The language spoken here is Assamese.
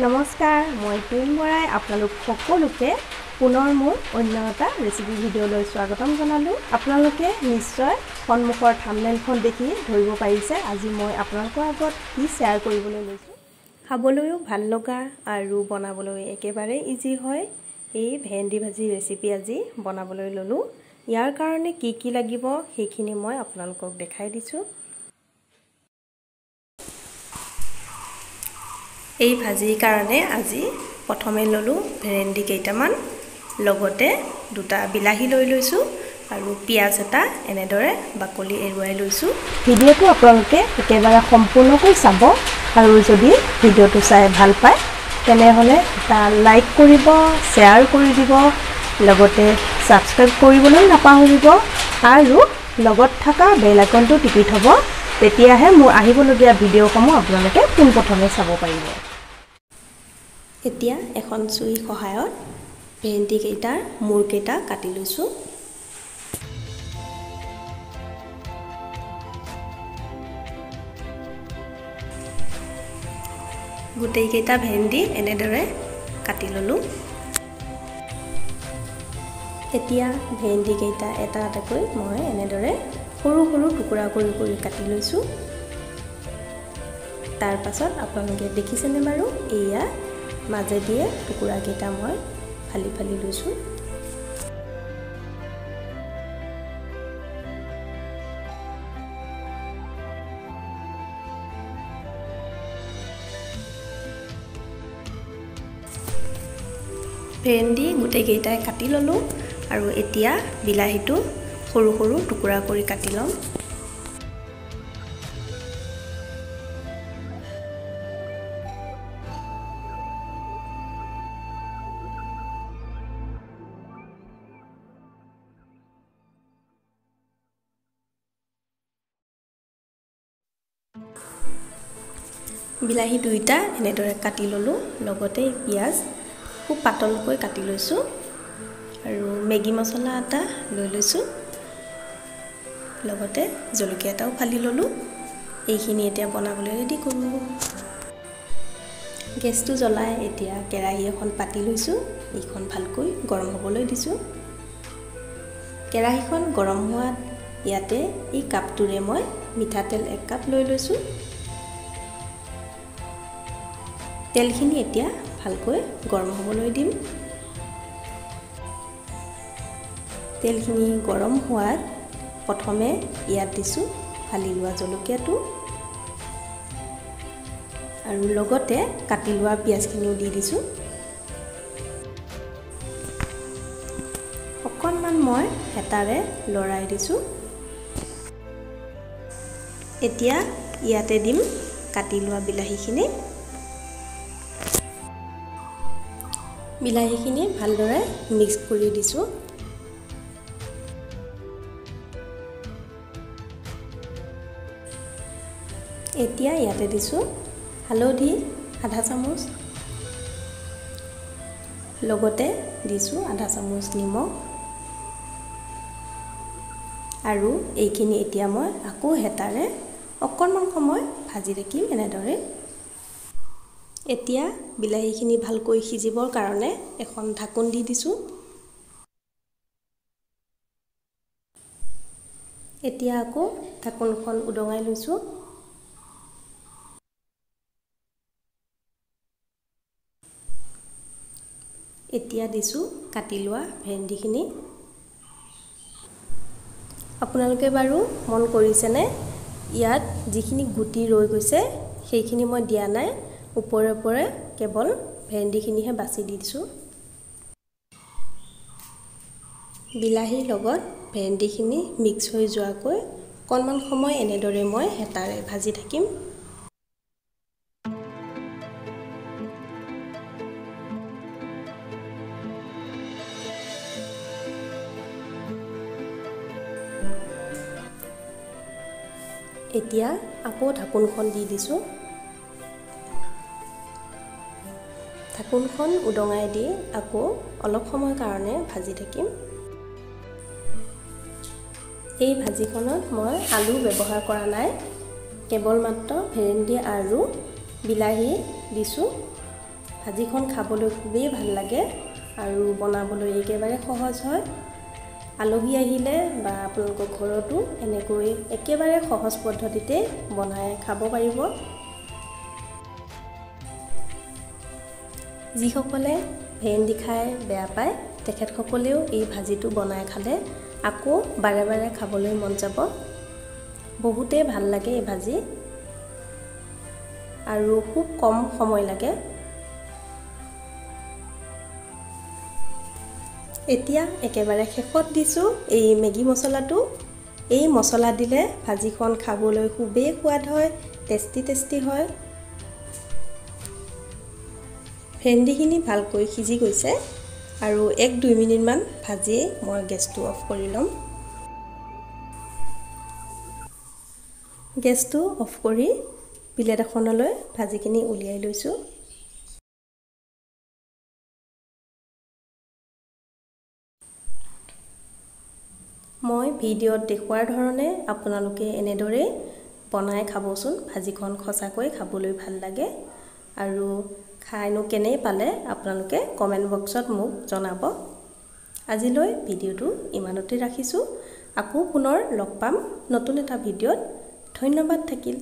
নমস্কাৰ মই টিম বৰাই আপোনালোক সকলোকে পুনৰ মোৰ অন্য এটা ৰেচিপি ভিডিঅ'লৈ স্বাগতম জনালো। আপোনালোকে নিশ্চয় সন্মুখৰ থাম্বনেইলখন দেখি ধৰিব পাৰিছে আজি মই আপোনালোকৰ আগত কি শেয়াৰ কৰিবলৈ লৈছো। খাবলৈও ভাল লগা আৰু বনাবলৈ একেবাৰে ইজি হয় এই ভেন্দি ভাজি ৰেচিপি আজি বনাবলৈ ললো। ইয়াৰ কাৰণে কি লাগিব সেইখিনি মই আপোনালোকক দেখাই দিছো। এই ভাজিৰ কাৰণে আজি প্ৰথমে ললো ভেন্দি কেইটামান, লগতে দুটা বিলাহী লৈ লৈছো আৰু পিয়াজ এটা এনেদৰে বাকলি এৰুৱাই লৈছো। ভিডিঅ'টো আপোনালোকে একেবাৰে সম্পূৰ্ণকৈ চাব আৰু যদি ভিডিঅ'টো চাই ভাল পায় তেনেহলে এটা লাইক কৰিব, শ্বেয়াৰ কৰি দিব, লগতে সাবস্ক্ৰাইব কৰিবলৈ নাপাহৰিব আৰু লগত থকা বেল আইকনটো টিপি থব। তেতিয়াহে মোৰ আহিবলগীয়া ভিডিঅ'সমূহ আপোনালোকে পোনপ্ৰথমে চাব পাৰিব। এতিয়া এখন চুৰি সহায়ত ভেন্দি কেইটাৰ মূৰ কেইটা কাটি লৈছো। গোটেই কেইটা ভেন্দি এনেদৰে কাটি ললো। এতিয়া ভেন্দি কেইটা এটা এটাকৈ মই এনেদৰে সৰু সৰু টুকুৰা কৰি কাটি লৈছো। তাৰ পাছত আপোনালোকে দেখিছেনে বাৰু এয়া মাজে দিয়ে টুকুৰা কেইটা মই ফালি ফালি লৈছো। ভেন্দি গোটেই কেইটাই কাটি ললো আৰু এতিয়া বিলাহীটো সৰু সৰু টুকুৰা কৰি কাটি লম। বিলাহী দুইটা এনেদৰে কাটি ললো, লগতে পিয়াজ খুব পাতলকৈ কাটি লৈছো আৰু মেগী মছলা এটা লৈ লৈছো, লগতে জলকীয়া এটাও ফালি ললো। এইখিনি এতিয়া বনাবলৈ ৰেডি কৰো। গেছটো জ্বলাই এতিয়া কেৰাহী এখন পাতি লৈছো। এইখন ভালকৈ গৰম হ'বলৈ দিছো। কেৰাহীখন গৰম হোৱাত ইয়াতে এই কাপটোৰে মই মিঠাতেল 1 কাপ লৈ লৈছো। তেলখিনি এতিয়া ভালকৈ গৰম হ'বলৈ দিম। তেলখিনি গৰম হোৱাত প্ৰথমে ইয়াত দিছো ফালি লোৱা জলকীয়াটো আৰু লগতে কাটি লোৱা পিয়াজখিনিও দি দিছো। অকণমান মই হেতাৰে লৰাই দিছো। এতিয়া ইয়াতে দিম কাটি লোৱা বিলাহীখিনি। বিলাহীখিনি ভালদৰে মিক্স কৰি দিছো। এতিয়া ইয়াতে দিছো হালধি আধা চামুচ, লগতে দিছো আধা চামুচ নিমখ আৰু এইখিনি এতিয়া মই আকৌ হেতাৰে অকণমান সময় ভাজি ৰাখিম এনেদৰে। এতিয়া বিলাহীখিনি ভালকৈ সিজিবৰ কাৰণে এখন ঢাকন দি দিছো। এতিয়া আকৌ ঢাকনখন উদঙাই লৈছো। এতিয়া দিছো কাটি লোৱা ভেন্দিখিনি। আপোনালোকে বাৰু মন কৰিছেনে ইয়াত যিখিনি গুটি ৰৈ গৈছে সেইখিনি মই দিয়া নাই, ওপৰে ওপৰে কেৱল ভেন্দিখিনিহে বাছি দিছো। বিলাহীৰ লগত ভেন্দিখিনি মিক্স হৈ যোৱাকৈ অকণমান সময় এনেদৰে মই হেতাৰে ভাজি থাকিম। এতিয়া আকৌ ঢাকনখন দি দিছো। ঢাকনখন উদঙাই দি আকৌ অলপ সময় কাৰণে ভাজি থাকিম। এই ভাজিখনত মই আলু ব্যৱহাৰ কৰা নাই, কেৱল মাত্ৰ ভেন্দি আৰু বিলাহী দিছো ভাজিখন খাবলৈ খুবেই ভাল লাগে আৰু বনাবলৈ একেবাৰে সহজ হয়। আলহী আহিলে বা আপোনালোকৰ ঘৰতো এনেকৈ একেবাৰে সহজ পদ্ধতিতে বনাই খাব পাৰিব। যিসকলে ভেন্দি খাই বেয়া পায় তেখেতসকলেও এই ভাজিটো বনাই খালে আকৌ বাৰে বাৰে খাবলৈ মন যাব। বহুতেই ভাল লাগে এই ভাজি আৰু খুব কম সময় লাগে। এতিয়া একেবাৰে শেষত দিছোঁ এই মেগী মছলাটো। এই মছলা দিলে ভাজিখন খাবলৈ খুবেই সোৱাদ হয়, টেষ্টি হয়। ভেন্দিখিনি ভালকৈ সিজি গৈছে আৰু 1-2 মিনিটমান ভাজিয়ে মই গেছটো অফ কৰি ল'ম। গেছটো অফ কৰি প্লেট এখনলৈ ভাজিখিনি উলিয়াই লৈছোঁ। মই ভিডিঅ'ত দেখুৱাৰ ধৰণে আপোনালোকে এনেদৰে বনাই খাবচোন। ভাজিখন সঁচাকৈ খাবলৈ ভাল লাগে আৰু খাইনো কেনে পালে আপোনালোকে কমেণ্ট বক্সত মোক জনাব। আজিলৈ ভিডিঅ'টো ইমানতে ৰাখিছোঁ। আকৌ পুনৰ লগ পাম নতুন এটা ভিডিঅ'ত। ধন্যবাদ থাকিল।